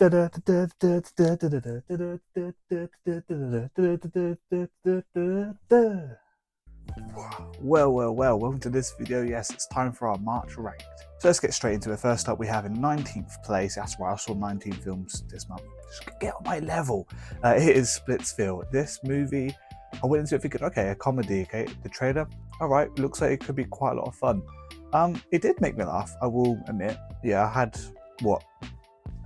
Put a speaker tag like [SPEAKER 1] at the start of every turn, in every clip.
[SPEAKER 1] Well, welcome to this video. Yes, it's time for our March ranked. So let's get straight into it. First up, we have in 19th place, that's why I saw 19 films this month. Just get on my level. It is Splitsville. This movie, I went into it thinking, okay, a comedy, okay, the trailer, all right, looks like it could be quite a lot of fun. It did make me laugh, I will admit. Yeah, I had,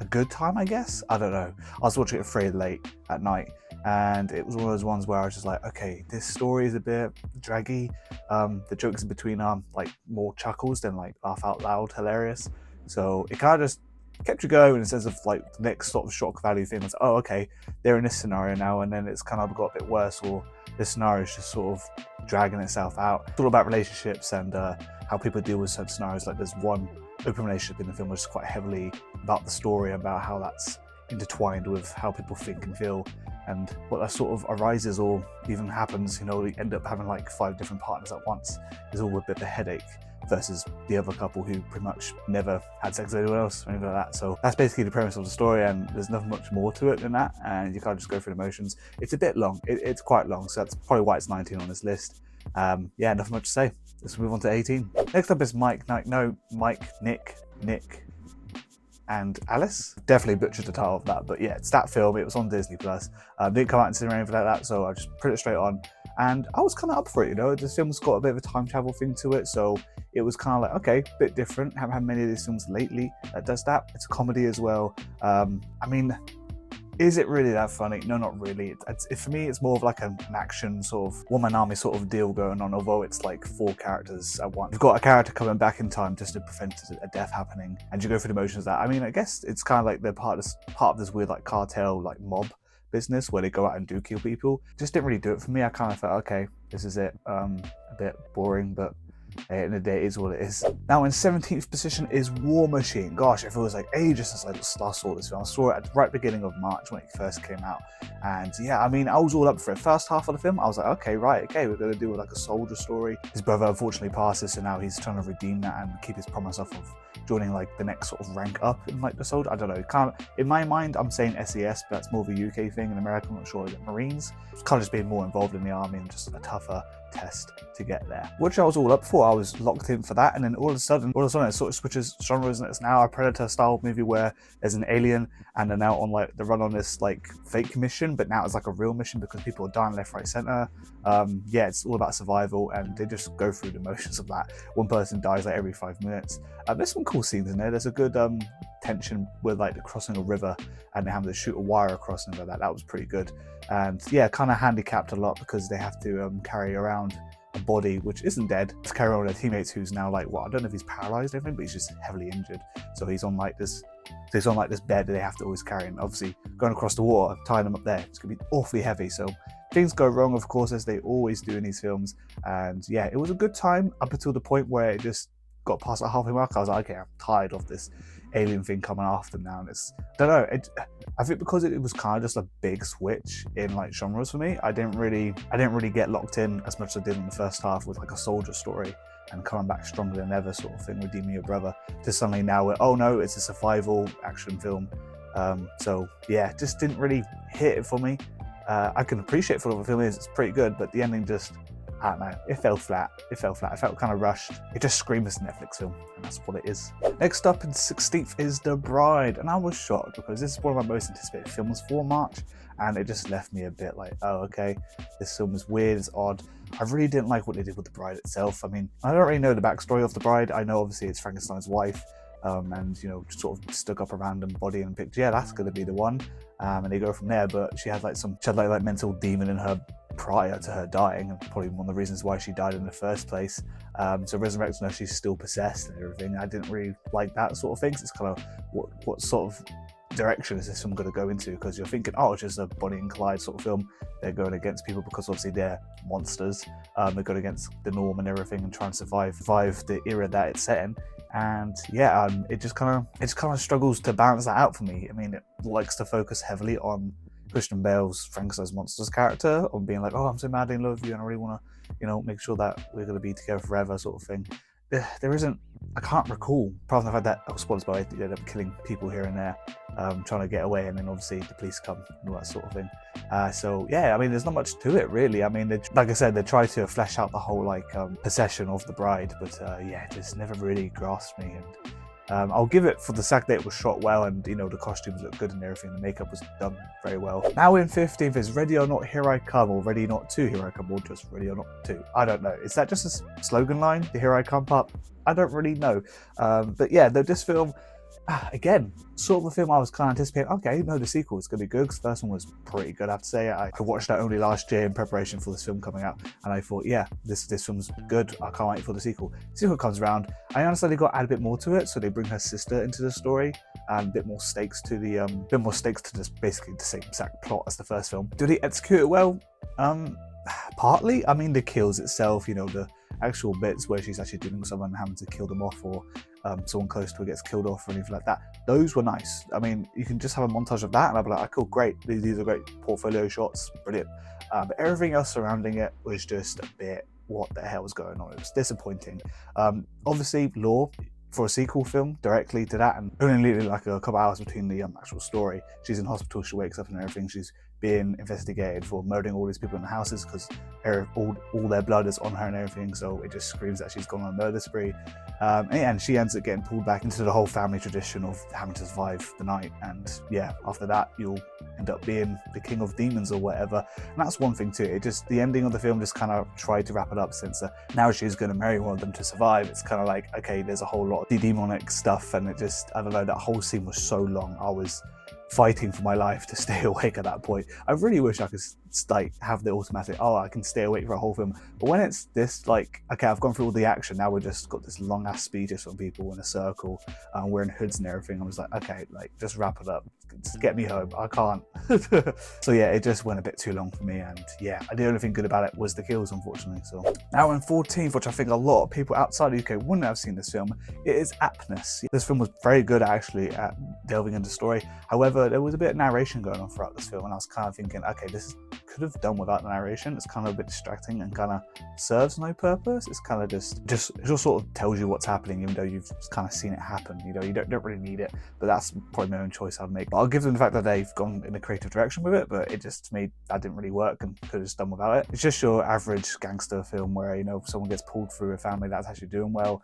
[SPEAKER 1] a good time, I guess? I don't know. I was watching it very late at night, and it was one of those ones where I was just like, okay, this story is a bit draggy. The jokes in between are like more chuckles than like laugh out loud hilarious. So it kind of just kept you going in a sense of like the next sort of shock value thing was, oh, okay, they're in this scenario now, and then it's kind of got a bit worse, or this scenario is just sort of dragging itself out. It's all about relationships and how people deal with certain scenarios. Like there's one open relationship in the film which is quite heavily about the story, about how that's intertwined with how people think and feel, and what that sort of arises or even happens, you know, you end up having like 5 different partners at once, is all a bit of a headache, versus the other couple who pretty much never had sex with anyone else or anything like that. So that's basically the premise of the story, and there's nothing much more to it than that, and you can't just go through the motions. It's a bit long, it's quite long, so that's probably why it's 19 on this list. Yeah, nothing much to say. Let's move on to 18. Next up is Mike, Nick, and Alice. Definitely butchered the title of that, but yeah, it's that film. It was on Disney Plus. Didn't come out in cinema or anything like that, so I just put it straight on, and I was kind of up for it. You know, this film's got a bit of a time travel thing to it, so it was kind of like, okay, a bit different. Haven't had many of these films lately that does that. It's a comedy as well. I mean, is it really that funny? No, not really. For me, it's more of like an action sort of one-man army sort of deal going on, although it's like 4 characters at once. You've got a character coming back in time just to prevent a death happening, and you go through the motions of that. I mean, I guess it's kind of like they're part of this weird like cartel, like mob business where they go out and do kill people. Just didn't really do it for me. I kind of felt, okay, this is it. A bit boring, but at the end of the day, it is what it is. Now in 17th position is War Machine. Gosh, it feels like ages since I last saw this film. I saw it at the right beginning of March when it first came out. And yeah, I mean, I was all up for it. First half of the film, I was like, okay, we're gonna do like a soldier story. His brother unfortunately passes, so now he's trying to redeem that and keep his promise off of joining like the next sort of rank up in like the soldier. I don't know, in my mind, I'm saying SES, but that's more of a UK thing. In America, I'm not sure, like Marines. It's kind of just being more involved in the army and just a tougher test to get there, which I was all up for. I was locked in for that, and then all of a sudden it sort of switches genres, and it's now a Predator style movie where there's an alien and they're now on like the run on this like fake mission, but now it's like a real mission because people are dying left, right, center. Yeah, it's all about survival, and they just go through the motions of that. One person dies like every 5 minutes. There's some cool scenes in there. There's a good tension with like crossing a river and they have to shoot a wire across and that was pretty good. And yeah, kind of handicapped a lot because they have to carry around a body which isn't dead to carry on with their teammates who's now like, well, I don't know if he's paralyzed or anything, but he's just heavily injured. So he's on like this bed that they have to always carry, and obviously going across the water, tying them up there, it's gonna be awfully heavy. So things go wrong, of course, as they always do in these films. And yeah, it was a good time up until the point where it just got past the halfway mark. I was like, okay, I'm tired of this alien thing coming after now, and it's, I don't know, I think because it was kind of just a big switch in like genres for me. I didn't really get locked in as much as I did in the first half with like a soldier story and coming back stronger than ever sort of thing, redeeming your brother, to suddenly now we're, oh no, it's a survival action film. So yeah, just didn't really hit it for me. I can appreciate for what the film is, it's pretty good, but the ending just, I don't know, it fell flat. It felt kind of rushed. It just screams a Netflix film, and that's what it is. Next up in 16th is The Bride, and I was shocked because this is one of my most anticipated films for March, and it just left me a bit like, oh, okay, this film is weird, it's odd. I really didn't like what they did with The Bride itself. I mean, I don't really know the backstory of The Bride. I know obviously it's Frankenstein's wife, and you know, sort of stuck up a random body and picked, yeah, that's gonna be the one, and they go from there. But she had like mental demon in her prior to her dying, and probably one of the reasons why she died in the first place. So resurrecting her, she's still possessed and everything. I didn't really like that sort of thing. It's kind of what sort of direction is this film going to go into? Because you're thinking, oh, it's just a Bonnie and Clyde sort of film. They're going against people because obviously they're monsters. They're going against the norm and everything and trying to survive the era that it's set in. And yeah, it just kind of struggles to balance that out for me. I mean, it likes to focus heavily on Christian Bale's Frankenstein's monsters character, on being like, oh, I'm so madly in love with you and I really want to, you know, make sure that we're going to be together forever sort of thing. there isn't, I can't recall, apart from the fact that, oh, spoilers by the way, they end up killing people here and there, trying to get away, and then obviously the police come and all that sort of thing. So yeah, I mean, there's not much to it really. I mean, like I said, they try to flesh out the whole like possession of the bride, but yeah, it just never really grasped me. And I'll give it, for the fact that it was shot well, and you know, the costumes look good and everything, the makeup was done very well. Now in 15th is Ready or Not Here I Come, or Ready Not To Here I Come, or just Ready or Not To. I don't know. Is that just a slogan line, the Here I Come part? I don't really know. But yeah, this film, again, sort of a film I was kind of anticipating. Okay, no, the sequel is going to be good, because the first one was pretty good, I have to say. I watched that only last year in preparation for this film coming out, and I thought, yeah, this film's good. I can't wait for the sequel. The sequel comes around. I understand they got to add a bit more to it, so they bring her sister into the story, and a bit more stakes to just basically the same exact plot as the first film. Do they execute it well? Partly. I mean, the kills itself, you know, the actual bits where she's actually doing someone and having to kill them off, or someone close to her gets killed off or anything like that, those were nice. I mean, you can just have a montage of that and I'll be like, oh, cool, great, these are great portfolio shots, brilliant. But everything else surrounding it was just a bit, what the hell was going on? It was disappointing. Obviously, lore for a sequel film directly to that, and only like a couple hours between the actual story. She's in hospital, she wakes up and everything, she's being investigated for murdering all these people in the houses, because all their blood is on her and everything, so it just screams that she's gone on a murder spree. And she ends up getting pulled back into the whole family tradition of having to survive the night, and yeah, after that you'll end up being the king of demons or whatever. And that's one thing too, it just, the ending of the film just kind of tried to wrap it up, since now she's going to marry one of them to survive. It's kind of like, okay, there's a whole lot of demonic stuff, and it just, I don't know, that whole scene was so long. I was fighting for my life to stay awake at that point. I really wish I could like have the automatic, oh, I can stay awake for a whole film. But when it's this, like, okay, I've gone through all the action, now we're just got this long ass speeches from people in a circle, wearing hoods and everything. I was like, okay, like, just wrap it up, just get me home, I can't. So yeah, it just went a bit too long for me, and yeah, the only thing good about it was the kills, unfortunately. So now in 14th, which I think a lot of people outside the UK wouldn't have seen this film, it is Aptness. This film was very good actually at delving into story. However, there was a bit of narration going on throughout this film, and I was kind of thinking, okay, this could have done without the narration. It's kind of a bit distracting and kind of serves no purpose. It's kind of just sort of tells you what's happening, even though you've kind of seen it happen. You know, you don't really need it, but that's probably my own choice I'd make. But I'll give them the fact that they've gone in a creative direction with it, but it just, to me, that didn't really work and could have just done without it. It's just your average gangster film where, you know, someone gets pulled through a family that's actually doing well.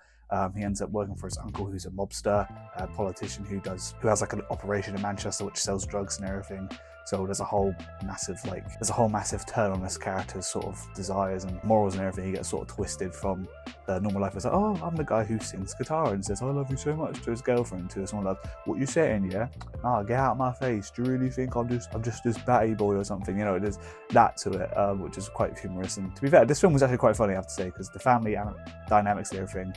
[SPEAKER 1] He ends up working for his uncle, who's a mobster, a politician who has like an operation in Manchester which sells drugs and everything. So there's a whole massive turn on this character's sort of desires and morals and everything. He gets sort of twisted from the normal life. It's like, oh, I'm the guy who sings guitar and says I love you so much to his girlfriend, to someone like, what you saying, yeah? Ah, get out of my face. Do you really think I'm just this batty boy or something? You know, there's that to it, which is quite humorous. And to be fair, this film was actually quite funny, I have to say, because the family dynamics and everything.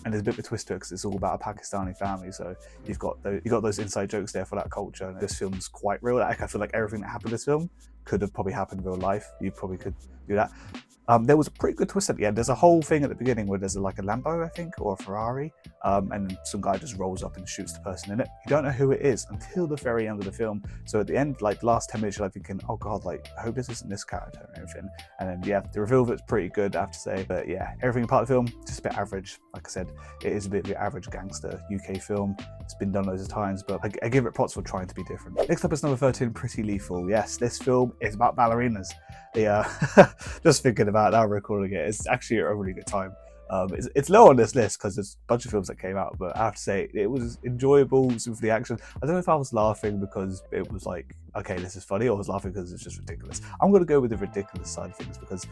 [SPEAKER 1] And there's a bit of a twist to it because it's all about a Pakistani family, so you've got those inside jokes there for that culture. And this film's quite real. Like, I feel like everything that happened in this film could have probably happened in real life. You probably could do that. There was a pretty good twist at the end. There's a whole thing at the beginning where there's like a Lambo, I think, or a Ferrari, and some guy just rolls up and shoots the person in it. You don't know who it is until the very end of the film. So at the end, like the last 10 minutes, you're like thinking, oh god, like, I hope this isn't this character and everything. And then yeah, the reveal of it's pretty good, I have to say. But yeah, everything part of the film, just a bit average. Like I said, it is a bit of your average gangster UK film. It's been done loads of times, but I give it props for trying to be different. Next up is number 13, Pretty Lethal. Yes, this film is about ballerinas. Just thinking about now recording it, it's actually a really good time. It's low on this list because there's a bunch of films that came out, but I have to say it was enjoyable with the action. I don't know if I was laughing because it was like, okay, this is funny, or I was laughing because it's just ridiculous. I'm going to go with the ridiculous side of things because,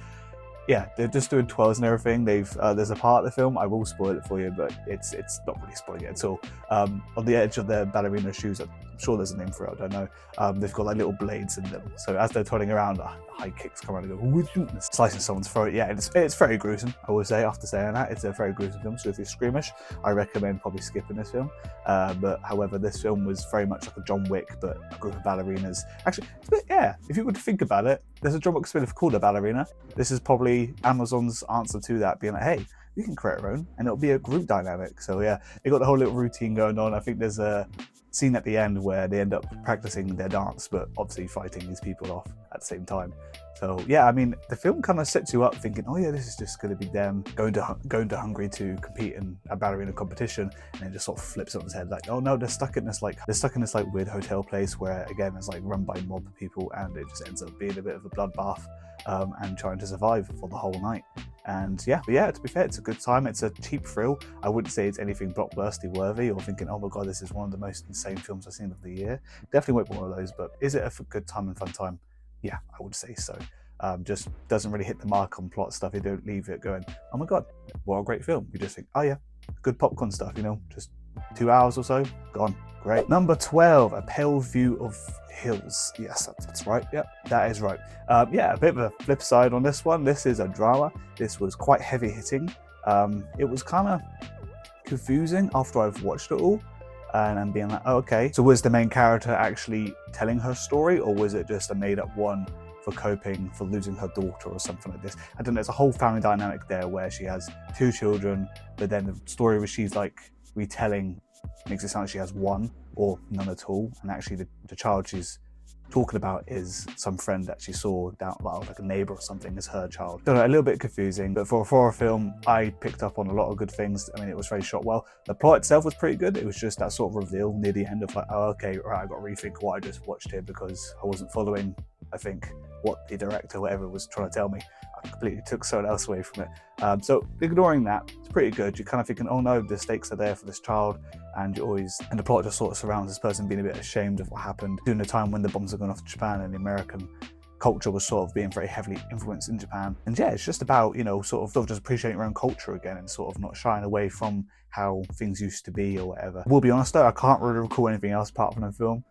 [SPEAKER 1] yeah, they're just doing twirls and everything. There's a part of the film, I will spoil it for you, but it's not really spoiling it at all. On the edge of their ballerina shoes, I'm sure there's a name for it, I don't know. They've got like little blades in them. So as they're twirling around, high kicks come around and go, slicing someone's throat. Yeah, it's very gruesome, I would say, after saying that. It's a very gruesome film, so if you're squeamish, I recommend probably skipping this film. But however, this film was very much like a John Wick, but a group of ballerinas. Actually, yeah, if you would think about it, there's a John Wick spin-off called A Ballerina. This is probably Amazon's answer to that, being like, hey, you can create your own, and it'll be a group dynamic. So yeah, they got the whole little routine going on. I think there's scene at the end where they end up practicing their dance, but obviously fighting these people off at the same time. So yeah, I mean, the film kind of sets you up thinking, oh yeah, this is just going to be them going to Hungary to compete in a ballerina competition, and then just sort of flips on its head, like, oh no, they're stuck in this like weird hotel place where again it's like run by mob people, and it just ends up being a bit of a bloodbath, and trying to survive for the whole night. And yeah, but yeah, to be fair, it's a good time. It's a cheap thrill. I wouldn't say it's anything blockbuster worthy or thinking, oh my god, this is one of the most insane films I've seen of the year. Definitely won't be one of those, but is it a good time and fun time? Yeah, I would say so. Just doesn't really hit the mark on plot stuff. You don't leave it going, oh my god, what a great film. You just think, oh yeah, good popcorn stuff, you know, just 2 hours or so, gone. Great. Number 12, A Pale View of Hills. Yes, that's right. Yep, that is right. Yeah, a bit of a flip side on this one. This is a drama. This was quite heavy hitting. It was kind of confusing after I've watched it all. And I'm being like, oh, okay. So was the main character actually telling her story, or was it just a made-up one for coping for losing her daughter or something like this? I don't know. There's a whole family dynamic there where she has 2 children, but then the story where she's like retelling makes it sound like she has 1 or none at all, and actually the child she's talking about is some friend that she saw down, like a neighbor or something, as her child. So a little bit confusing, but for a horror film, I picked up on a lot of good things. I mean, it was very shot well. The plot itself was pretty good. It was just that sort of reveal near the end of like, oh, okay, right, I got to rethink what I just watched here because I wasn't following, I think, what the director, whatever, was trying to tell me. I completely took something else away from it. So ignoring that, it's pretty good. You're kind of thinking, oh no, the stakes are there for this child, and the plot just sort of surrounds this person being a bit ashamed of what happened during the time when the bombs are going off to Japan, and the American culture was sort of being very heavily influenced in Japan. And yeah, it's just about, you know, sort of just appreciating your own culture again and sort of not shying away from how things used to be or whatever. We'll be honest though, I can't really recall anything else apart from the film.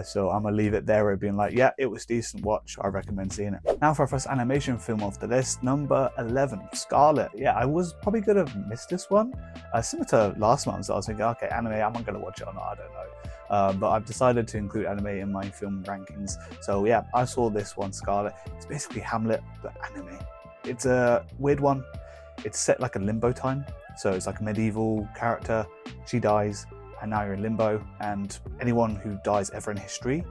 [SPEAKER 1] So I'm gonna leave it there with being like, yeah, it was decent watch. I recommend seeing it. Now for our first animation film off the list, number 11, Scarlet. Yeah, I was probably gonna miss this one. Similar to last month, so I was thinking, okay, anime, am I gonna watch it or not? I don't know. But I've decided to include anime in my film rankings. So yeah, I saw this one, Scarlet. It's basically Hamlet, but anime. It's a weird one. It's set like a limbo time. So it's like a medieval character. She dies, and now you're in limbo, and anyone who dies ever in history,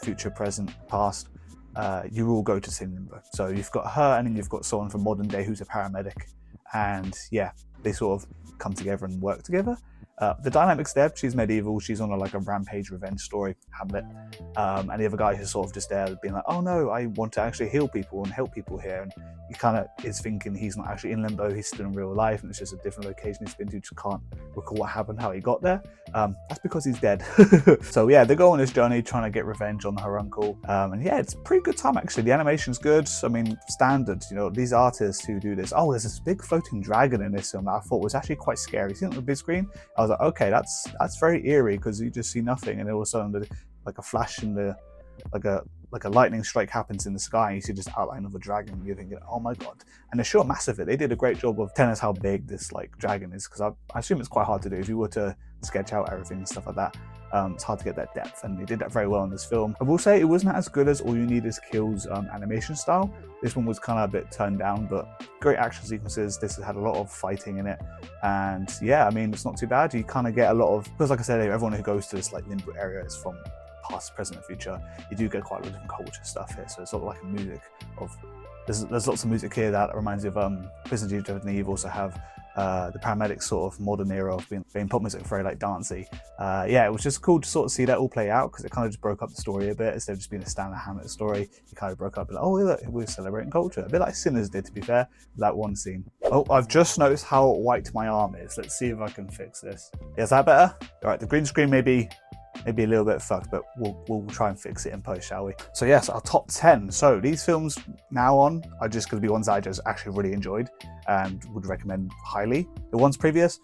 [SPEAKER 1] future, present, past, you all go to the same limbo. So you've got her, and then you've got someone from modern day who's a paramedic, and yeah, they sort of come together and work together. The dynamic's there. She's medieval. She's on a rampage revenge story, Hamlet. And the other guy who's sort of just there being like, oh no, I want to actually heal people and help people here. And he kind of is thinking he's not actually in limbo, he's still in real life, and it's just a different location he's been to, just can't recall what happened, how he got there. That's because he's dead. So yeah, they go on this journey trying to get revenge on her uncle. And yeah, it's a pretty good time actually. The animation's good. I mean, standard, you know, these artists who do this. Oh, there's this big floating dragon in this film that I thought was actually quite scary. Seen it on the big screen, I was like, okay, that's very eerie, because you just see nothing, and all of a sudden like a flash in the like a lightning strike happens in the sky, and you see this outline of a dragon, and you're thinking, oh my god. And they're sure massive. They did a great job of telling us how big this like dragon is, because I assume it's quite hard to do if you were to sketch out everything and stuff like that. It's hard to get that depth, and they did that very well in this film. I will say it wasn't as good as All You Need Is Kill's animation style. This one was kind of a bit turned down, but great action sequences. This had a lot of fighting in it, and yeah, I mean, it's not too bad. You kind of get a lot of, because like I said, everyone who goes to this like limbo area is from past, present, and future. You do get quite a lot of different culture stuff here, so it's sort of like a music of. There's lots of music here that reminds you of Prison Fugitive, and you also have the paramedics sort of modern era of being pop music, very like dancey. Yeah, it was just cool to sort of see that all play out, because it kind of just broke up the story a bit. Instead of just being a standard Hamlet story, you kind of broke up and like, oh look, we're celebrating culture, a bit like Sinners did, to be fair, that one scene. Oh, I've just noticed how white my arm is. Let's see if I can fix this. Yeah, is that better? All right, the green screen may be a little bit fucked, but we'll try and fix it in post, shall we? So yes, our top 10. So these films now on are just going to be ones I just actually really enjoyed and would recommend highly. The ones previous,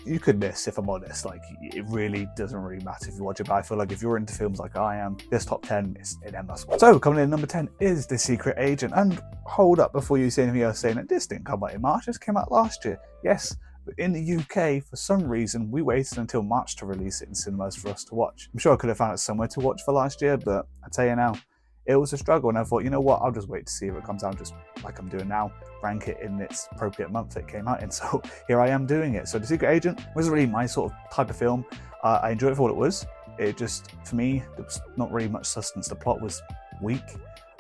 [SPEAKER 1] you could miss, if I'm honest. Like, it really doesn't really matter if you watch it, but I feel like if you're into films like I am, this top 10 is an endless one. So coming in at number 10 is The Secret Agent. And hold up before you say anything else, saying that this didn't come out in March, this came out last year. Yes, but in the UK, for some reason, we waited until March to release it in cinemas for us to watch. I'm sure I could have found it somewhere to watch for last year, but I tell you now, it was a struggle, and I thought, you know what, I'll just wait to see if it comes out, just like I'm doing now, rank it in its appropriate month it came out in. So here I am doing it. So The Secret Agent wasn't really my sort of type of film. I enjoyed it for what it was. It just, for me, there was not really much substance. The plot was weak.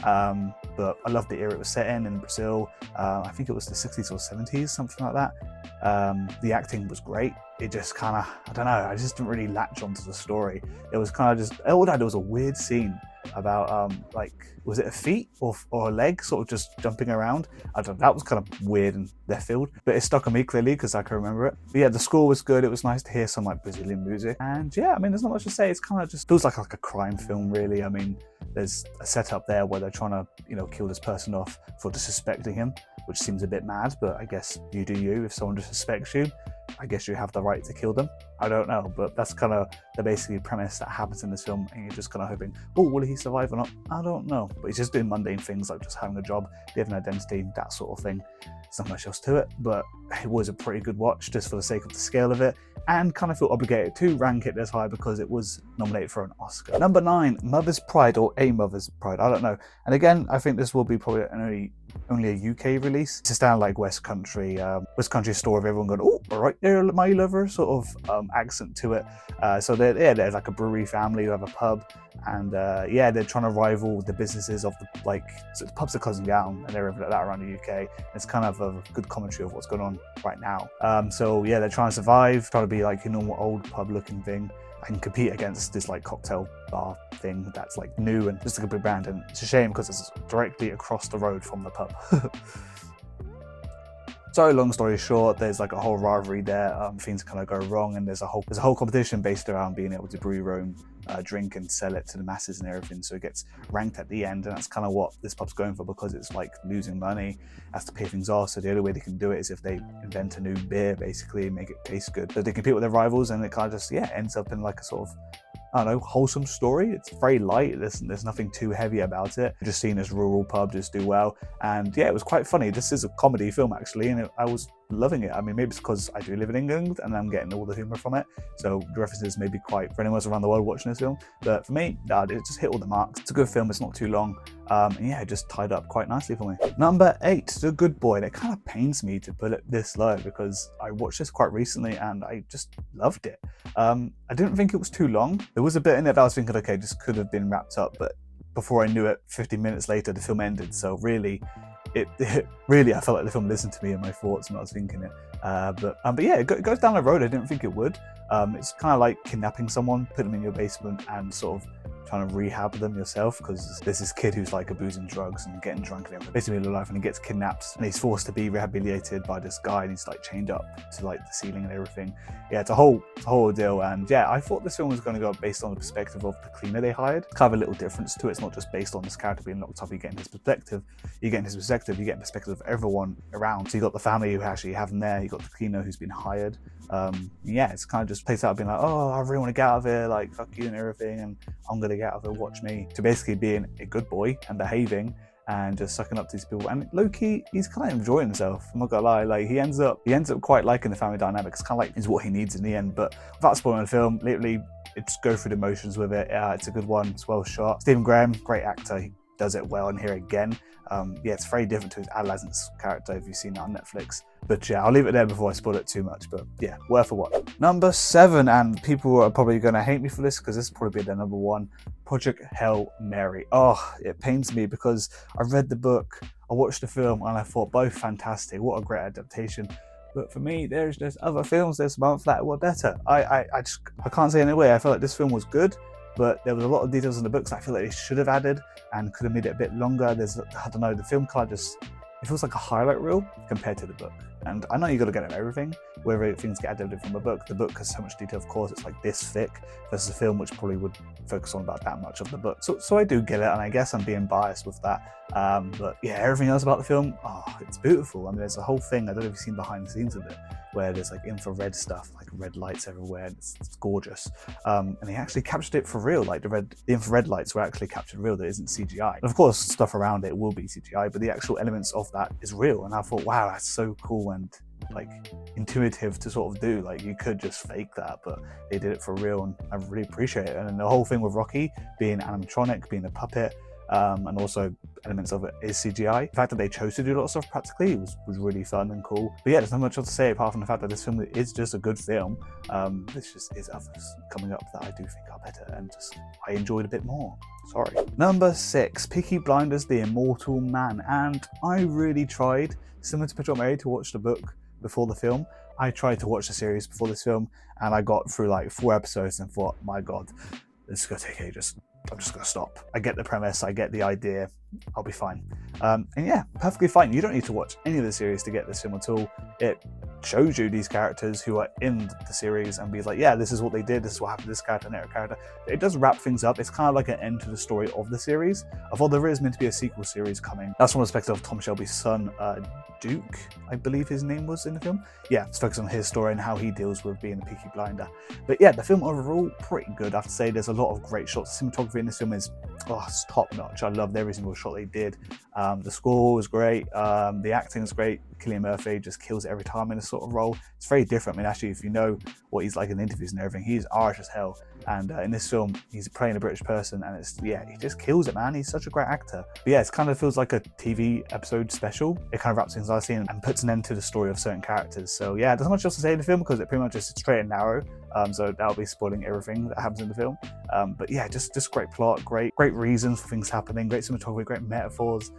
[SPEAKER 1] But I loved the era it was set in Brazil. I think it was the 60s or 70s, something like that. The acting was great. It just kind of, I don't know, I just didn't really latch onto the story. It was kind of just, all that, there was a weird scene about, like, was it a feet or a leg sort of just jumping around? I don't know, that was kind of weird and left field, but it stuck on me clearly because I can remember it. But yeah, the score was good. It was nice to hear some like Brazilian music. And yeah, I mean, there's not much to say. It's kind of just feels like a crime film, really. I mean, there's a setup there where they're trying to, you know, kill this person off for disrespecting him, which seems a bit mad, but I guess you do you. If someone disrespects you, I guess you have the right to kill them. I don't know, but that's kind of the basic premise that happens in this film, and you're just kind of hoping, oh, will he survive or not? I don't know. But he's just doing mundane things like just having a job, having an identity, that sort of thing. There's not much else to it, but it was a pretty good watch just for the sake of the scale of it, and kind of feel obligated to rank it this high because it was nominated for an Oscar. Number 9, Mother's Pride, or A Mother's Pride, I don't know. And again, I think this will be probably only a UK release. It's just down like West Country store of everyone going, oh, all right there, my lover, sort of accent to it. So there's like a brewery family who have a pub, and yeah, they're trying to rival the businesses of so the pubs are closing down and everything like that around the UK. It's kind of a good commentary of what's going on right now. So yeah, they're trying to survive, trying to be like a normal old pub looking thing and compete against this like cocktail bar thing that's like new and just like a big brand. And it's a shame because it's directly across the road from the pub. So long story short, there's like a whole rivalry there. Things kind of go wrong, and there's a whole competition based around being able to brew your own drink and sell it to the masses and everything. So it gets ranked at the end, and that's kind of what this pub's going for because it's like losing money, has to pay things off. So the only way they can do it is if they invent a new beer, basically, and make it taste good. So they compete with their rivals, and it kind of just ends up in like a sort of, I don't know, wholesome story. It's very light. There's nothing too heavy about it. Just seeing this rural pub just do well. And yeah, it was quite funny. This is a comedy film actually, and I was loving it. I mean, maybe it's because I do live in England and I'm getting all the humour from it. So the references may be quite, for anyone else around the world watching this film. But for me, it just hit all the marks. It's a good film. It's not too long. And yeah, it just tied up quite nicely for me. Number 8, The Good Boy. And it kind of pains me to put it this low because I watched this quite recently and I just loved it. I didn't think it was too long. There was a bit in it that I was thinking, okay, this could have been wrapped up, but before I knew it, 15 minutes later, the film ended. So really, really, I felt like the film listened to me and my thoughts when I was thinking it. But yeah, it goes down a road I didn't think it would. It's kind of like kidnapping someone, putting them in your basement and sort of trying to rehab them yourself, because there's this kid who's like abusing drugs and getting drunk and everything, basically life, and he gets kidnapped and he's forced to be rehabilitated by this guy, and he's like chained up to like the ceiling and everything. Yeah, it's a whole ordeal. And yeah, I thought this film was going to go based on the perspective of the cleaner they hired. It's kind of a little difference to it. It's not just based on this character being locked up. You get his perspective, you get perspective of everyone around. So you got the family who actually have him there, you got the cleaner who's been hired. Yeah, it's kind of just plays out being like, oh, I really want to get out of here, like fuck you and everything, and I'm gonna get out of here, watch me, to basically being a good boy and behaving and just sucking up to these people. And low-key, he's kind of enjoying himself. I'm not gonna lie, like he ends up quite liking the family dynamic. It's kind of like is what he needs in the end. But without spoiling the film, literally, it's go through the motions with it. It's a good one. It's well shot. Stephen Graham, great actor. He does it well in here again. Yeah, it's very different to his adolescence character if you've seen that on Netflix. But yeah, I'll leave it there before I spoil it too much. But yeah, worth a watch. Number 7, and people are probably going to hate me for this because this will probably be their number 1, Project Hail Mary. Oh, it pains me because I read the book, I watched the film, and I thought both fantastic. What a great adaptation. But for me, there's just other films this month that were better. I can't say any way. I felt like this film was good, but there was a lot of details in the books I feel like they should have added and could have made it a bit longer. I don't know, the film kind of just, it feels like a highlight reel compared to the book. And I know you got to get at everything, whether things get adapted from a book. The book has so much detail, of course, it's like this thick, versus a film which probably would focus on about that much of the book. So I do get it, and I guess I'm being biased with that. But yeah, everything else about the film, oh, it's beautiful. I mean, there's a whole thing, I don't know if you've seen behind the scenes of it, where there's like infrared stuff, like red lights everywhere, and it's gorgeous. And they actually captured it for real, like the infrared lights were actually captured real, that isn't CGI. And of course, stuff around it will be CGI, but the actual elements of that is real. And I thought, wow, that's so cool and like intuitive to sort of do. Like you could just fake that, but they did it for real, and I really appreciate it. And then the whole thing with Rocky being animatronic, being a puppet, and also elements of it is CGI. The fact that they chose to do a lot of stuff practically was really fun and cool. But yeah, there's not much else to say apart from the fact that this film is just a good film. This just is others coming up that I do think are better, and just I enjoyed a bit more. Sorry. Number 6, Peaky Blinders: The Immortal Man. And I really tried, similar to Picture Mary, to watch the book before the film. I tried to watch the series before this film, and I got through like 4 episodes and thought, my god, this is gonna take ages. I'm just gonna stop. I get the premise, I get the idea, I'll be fine. And yeah, perfectly fine. You don't need to watch any of the series to get this film at all. It shows you these characters who are in the series and be like, yeah, this is what they did, this is what happened to this character and that character. It does wrap things up. It's kind of like an end to the story of the series. Although there is meant to be a sequel series coming. That's from the perspective of Tom Shelby's son, Duke, I believe his name was in the film. Yeah, it's focused on his story and how he deals with being a Peaky Blinder. But yeah, the film overall, pretty good. I have to say, there's a lot of great shots. Cinematography in this film is it's top notch. I loved every single shot they did. The score was great. The acting is great. Cillian Murphy just kills it every time in this sort of role. It's very different. I mean, actually, if you know what he's like in interviews and everything, he's Irish as hell. And in this film, he's playing a British person, and he just kills it, man. He's such a great actor. But yeah, it kind of feels like a TV episode special. It kind of wraps things nicely and puts an end to the story of certain characters. So yeah, there's not much else to say in the film because it pretty much is straight and narrow. So that'll be spoiling everything that happens in the film. But yeah, just great plot, great reasons for things happening, great cinematography, great metaphors.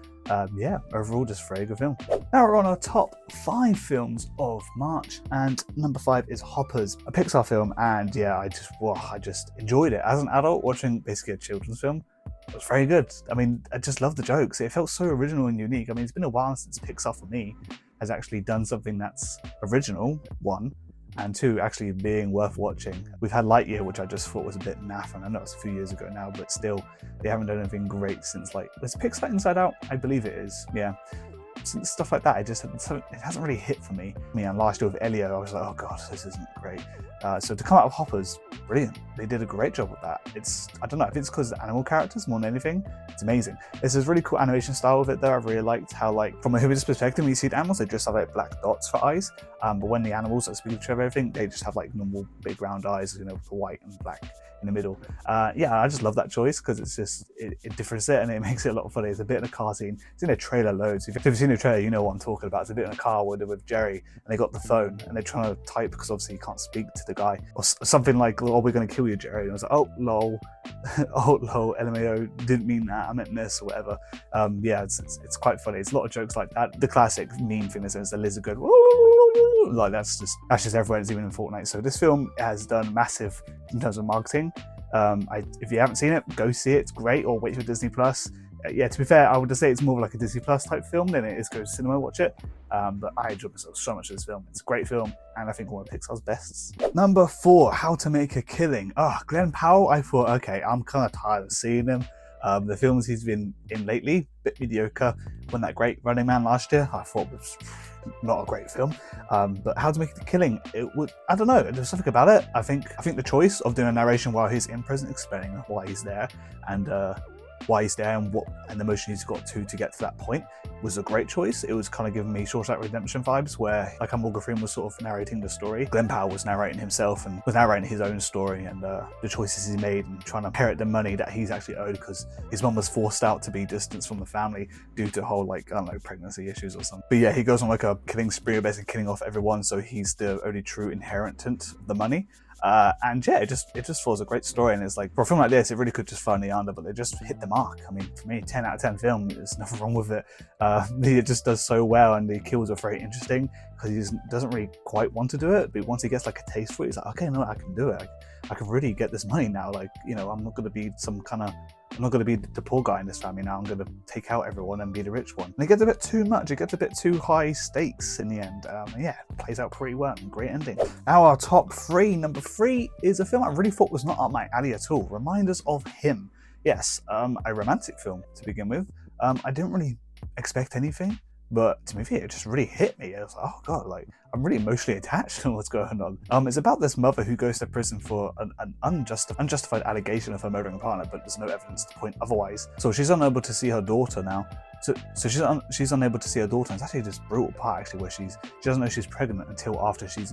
[SPEAKER 1] Yeah, overall just a very good film. Now we're on our top 5 films of March, and number 5 is Hoppers, a Pixar film. And yeah, I just enjoyed it as an adult watching basically a children's film. It was very good. I mean, I just loved the jokes. It felt so original and unique. I mean, it's been a while since Pixar for me has actually done something that's original, 1, and 2, actually being worth watching. We've had Lightyear, which I just thought was a bit naff, and I know it's a few years ago now, but still, they haven't done anything great since, like, is Pixar Inside Out? I believe it is, yeah. Since stuff like that, it hasn't really hit for me. And last year with Elio, I was like, oh god, this isn't great. So to come out of Hoppers, brilliant. They did a great job with that. I don't know if it's because of the animal characters more than anything. It's amazing. There's this really cool animation style with it though. I really liked how, like, from a humanist perspective, when you see the animals, they just have like black dots for eyes. But when the animals that speak to each other, everything, they just have like normal big round eyes, you know, with the white and black in the middle. Yeah, I just love that choice because it's just, it differs it and it makes it a lot funny. It's a bit in a car scene. It's in a trailer loads. If you've seen the trailer, you know what I'm talking about. It's a bit in a car with Jerry, and they got the phone and they're trying to type because obviously you can't speak to the guy. Or something like, oh, we're going to kill you, Jerry. And I was like, oh, lol. Oh, lol, LMAO, didn't mean that, I meant this, or whatever. Yeah, it's quite funny. It's a lot of jokes like that. The classic meme thing is the lizard going, like that's just everywhere. It's even in Fortnite. So this film has done massive in terms of marketing. If you haven't seen it, go see it. It's great, or wait for Disney Plus. Yeah, to be fair, I would just say it's more like a Disney Plus type film than it is go to cinema watch it. But I enjoyed myself so much with this film. It's a great film, and I think one of Pixar's best. Number 4, How to Make a Killing. Glenn Powell, I thought, okay, I'm kind of tired of seeing him. The films he's been in lately, a bit mediocre. Wasn't that great? Running Man last year, I thought was not a great film. But How to Make a Killing, I don't know, there's something about it. I think the choice of doing a narration while he's in prison, explaining why he's there and the emotion he's got to get to that point was a great choice. It was kind of giving me Shawshank Redemption vibes, where like Morgan Freeman was sort of narrating the story. Glenn Powell was narrating himself and was narrating his own story and the choices he made and trying to inherit the money that he's actually owed because his mum was forced out to be distanced from the family due to whole, like, I don't know, pregnancy issues or something. But yeah, he goes on like a killing spree, basically killing off everyone, so he's the only true inheritant of the money. And yeah, it just feels a great story, and it's like, for a film like this, it really could just find the under, but they just hit the mark. I mean, for me, 10 out of 10 film, there's nothing wrong with it. It just does so well, and the kills are very interesting because he doesn't really quite want to do it, but once he gets like a taste for it, he's like, okay, no, I can do it. I can really get this money now. Like, you know, I'm not going to be the poor guy in this family now. I'm going to take out everyone and be the rich one. And it gets a bit too much. It gets a bit too high stakes in the end. Yeah, it plays out pretty well. Great ending. Now our top 3. Number 3 is a film I really thought was not up my alley at all. Reminders of Him. Yes, a romantic film to begin with. I didn't really expect anything, but to me, it just really hit me. I was like, oh god, like, I'm really emotionally attached to what's going on. It's about this mother who goes to prison for an unjustified allegation of her murdering a partner, but there's no evidence to point otherwise. So she's unable to see her daughter now. So she's unable to see her daughter. And it's actually this brutal part actually where she doesn't know she's pregnant until after she's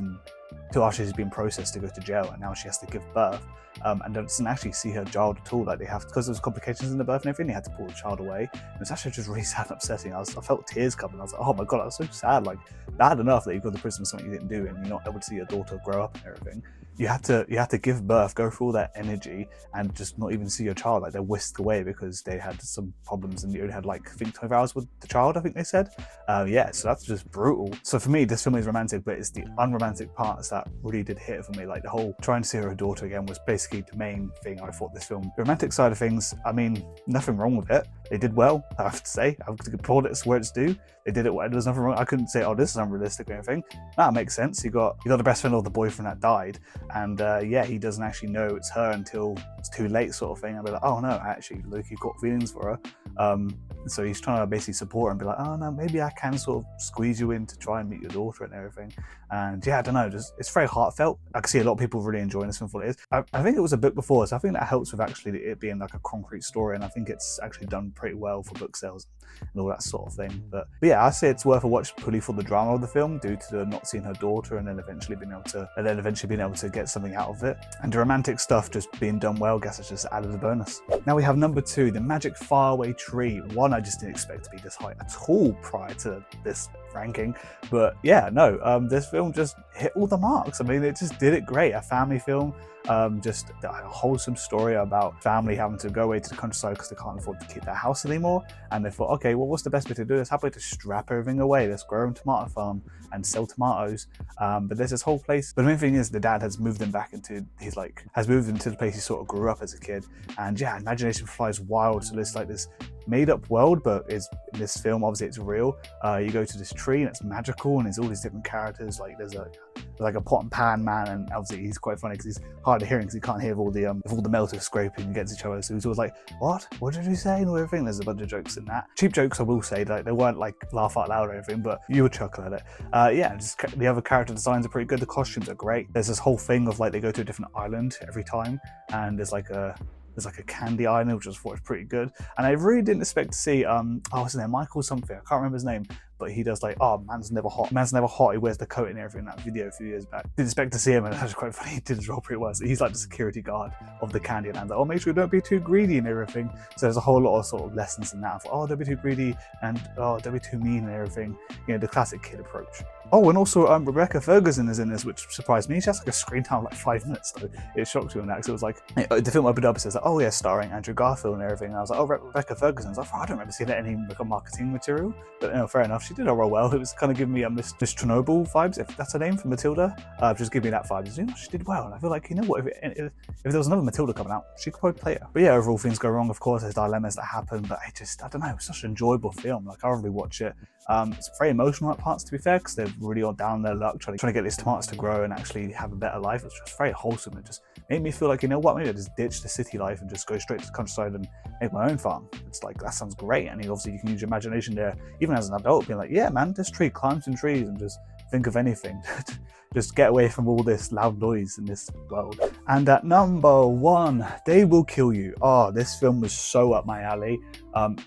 [SPEAKER 1] been processed to go to jail, and now she has to give birth. And doesn't actually see her child at all. Like they have, because there's complications in the birth and everything, they had to pull the child away. And it's actually just really sad and upsetting. I felt tears coming. I was like, oh my god, that's so sad. Like, bad enough that you go to prison for something you didn't do and you're not able to see your daughter grow up and everything. You had to give birth, go through all that energy, and just not even see your child. Like they're whisked away because they had some problems, and you only had like I think 24 hours with the child, I think they said. Yeah, so that's just brutal. So for me, this film is romantic, but it's the unromantic parts that really did hit for me. Like the whole trying to see her daughter again was basically the main thing I thought this film. The romantic side of things, I mean, nothing wrong with it. They did well, I have to say. I have to applaud it where it's due. They did it well. There's nothing wrong. I couldn't say, oh, this is unrealistic or anything. That makes sense. You got the best friend of the boyfriend that died, and yeah, he doesn't actually know it's her until it's too late, sort of thing. I'd be like, oh no, actually, Loki got feelings for her. So he's trying to basically support her and be like, oh no, maybe I can sort of squeeze you in to try and meet your daughter and everything. And yeah, I don't know, just it's very heartfelt. I can see a lot of people really enjoying this film for what it is. I think it was a book before, so I think that helps with actually it being like a concrete story, and I think it's actually done pretty well for book sales and all that sort of thing. But yeah, I say it's worth a watch purely for the drama of the film, due to not seeing her daughter and then eventually being able to get something out of it. And the romantic stuff just being done well, I guess it's just added a bonus. Now we have number 2, The Magic Faraway Tree. One I just didn't expect to be this high at all prior to this ranking, but yeah, no, this film just hit all the marks. I mean, it just did it great. A family film, just a wholesome story about family having to go away to the countryside because they can't afford to keep their house anymore, and they thought, okay, well, what's the best way to do this? How about to strap everything away? Let's grow a tomato farm and sell tomatoes. But there's this whole place. But the main thing is, the dad has moved him back into the place he sort of grew up as a kid, and yeah, imagination flies wild. So there's like this made-up world, but in this film, obviously it's real. You go to this tree and it's magical, and there's all these different characters. Like there's a pot and pan man, and obviously he's quite funny because he's hard of hearing because he can't hear all the metal scraping against each other. So he's always like, what did you say? And everything. There's a bunch of jokes in that. Cheap jokes, I will say. Like they weren't like laugh out loud or anything, but you would chuckle at it. Yeah, just the other character designs are pretty good. The costumes are great. There's this whole thing of like they go to a different island every time, and there's like a candy island, which I thought was pretty good. And I really didn't expect to see what's his name, Michael something, I can't remember his name, but he does like, oh, man's never hot, he wears the coat and everything in that video a few years back. Didn't expect to see him, and that's quite funny. He did his role pretty well. So he's like the security guard of the candy land, like, oh, make sure you don't be too greedy and everything. So there's a whole lot of sort of lessons in that. I thought, oh, don't be too greedy, and oh, don't be too mean and everything, you know, the classic kid approach. Oh, and also Rebecca Ferguson is in this, which surprised me. She has like a screen time of like 5 minutes, though. It shocked me on that, because it was like, the film opened up, it says like, oh yeah, starring Andrew Garfield and everything. And I was like, oh, Rebecca Ferguson. I was like, I don't remember seeing that in any like, marketing material. But fair enough, she did her role well. It was kind of giving me a Miss Chernobyl vibes, if that's her name, from Matilda. Just giving me that vibe. You know, she did well. And I feel like, you know what, if there was another Matilda coming out, she could probably play her. But yeah, overall things go wrong, of course, there's dilemmas that happen, but I don't know, it was such an enjoyable film. Like, I'll really watch it. It's very emotional at parts, to be fair, because they're really all down their luck trying to get these tomatoes to grow and actually have a better life. It's just very wholesome. It just made me feel like, you know what, maybe I just ditch the city life and just go straight to the countryside and make my own farm. It's like, that sounds great. And obviously you can use your imagination there, even as an adult, being like, yeah man, this tree climbs in trees, and just think of anything. Just get away from all this loud noise in this world. And at number 1, They Will Kill You. Oh, this film was so up my alley.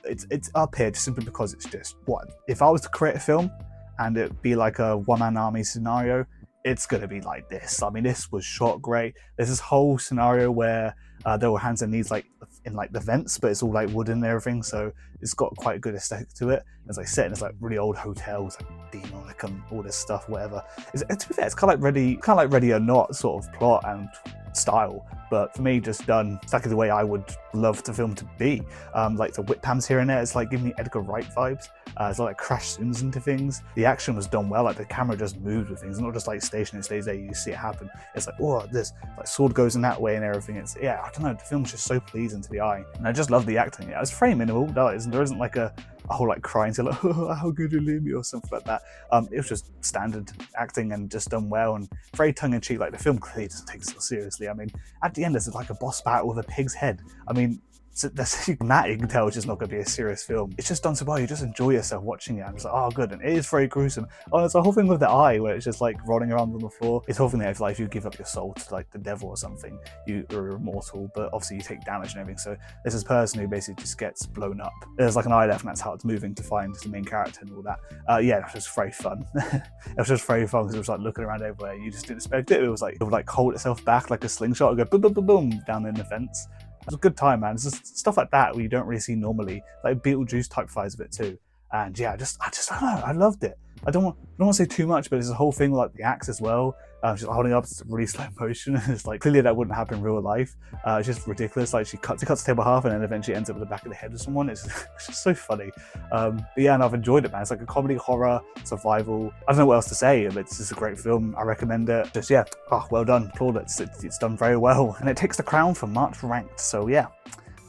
[SPEAKER 1] It's up here just simply because it's just, what, if I was to create a film and it'd be like a one-man army scenario, it's gonna be like this. I mean, this was shot great. There's this whole scenario where there were hands and knees like in like the vents, but it's all like wooden and everything, so it's got quite a good aesthetic to it. It's like set in this like really old hotels, like demonic and all this stuff, whatever. To be fair, it's kind of like Ready or Not sort of plot and style, but for me, just done exactly the way I would love the film to be. Like the whip pams here and there, it's like giving me Edgar Wright vibes. It's like crash zooms into things. The action was done well, like the camera just moves with things, not just like stationary, it stays there, you see it happen. It's like, oh, this like sword goes in that way and everything. It's, yeah, I don't know, the film's just so pleasing to the eye, and I just love the acting. Yeah, it's very minimal. There isn't like a whole like crying to like, oh, how could you leave me or something like that. It was just standard acting and just done well and very tongue-in-cheek. Like the film clearly doesn't take itself seriously. I mean, at the end there's like a boss battle with a pig's head. I mean, So from that you can tell it's just not going to be a serious film. It's just done so well, you just enjoy yourself watching it. I'm just like, oh good, and it is very gruesome. Oh, there's a whole thing with the eye where it's just like rolling around on the floor. It's a whole thing that if you give up your soul to like the devil or something, you are immortal, but obviously you take damage and everything. So there's this person who basically just gets blown up. There's like an eye left, and that's how it's moving to find the main character and all that. Yeah, it was just very fun. It was just very fun because it was like looking around everywhere. You just didn't expect it. It was like it would like hold itself back like a slingshot and go boom, boom, boom, boom down in the fence. It was a good time, man. It's just stuff like that where you don't really see normally, like Beetlejuice type vibes of it too. And yeah, I don't know, I loved it. I don't want to say too much, but it's a whole thing like the axe as well. She's holding up, it's really slow motion. It's like clearly that wouldn't happen in real life. It's just ridiculous. Like she cuts the table half and then eventually ends up with the back of the head of someone. It's just so funny. But yeah, and I've enjoyed it, man. It's like a comedy, horror, survival. I don't know what else to say. It's just a great film. I recommend it. Just yeah, well done, plaudits. It's done very well, and it takes the crown for March Ranked. So yeah.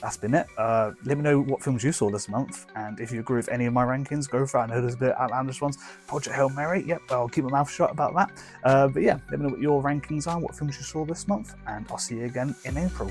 [SPEAKER 1] That's been it. Let me know what films you saw this month, and if you agree with any of my rankings, go for it. I know there's a bit outlandish ones. Project Hail Mary, yep, I'll keep my mouth shut about that. But yeah, let me know what your rankings are, what films you saw this month, and I'll see you again in April.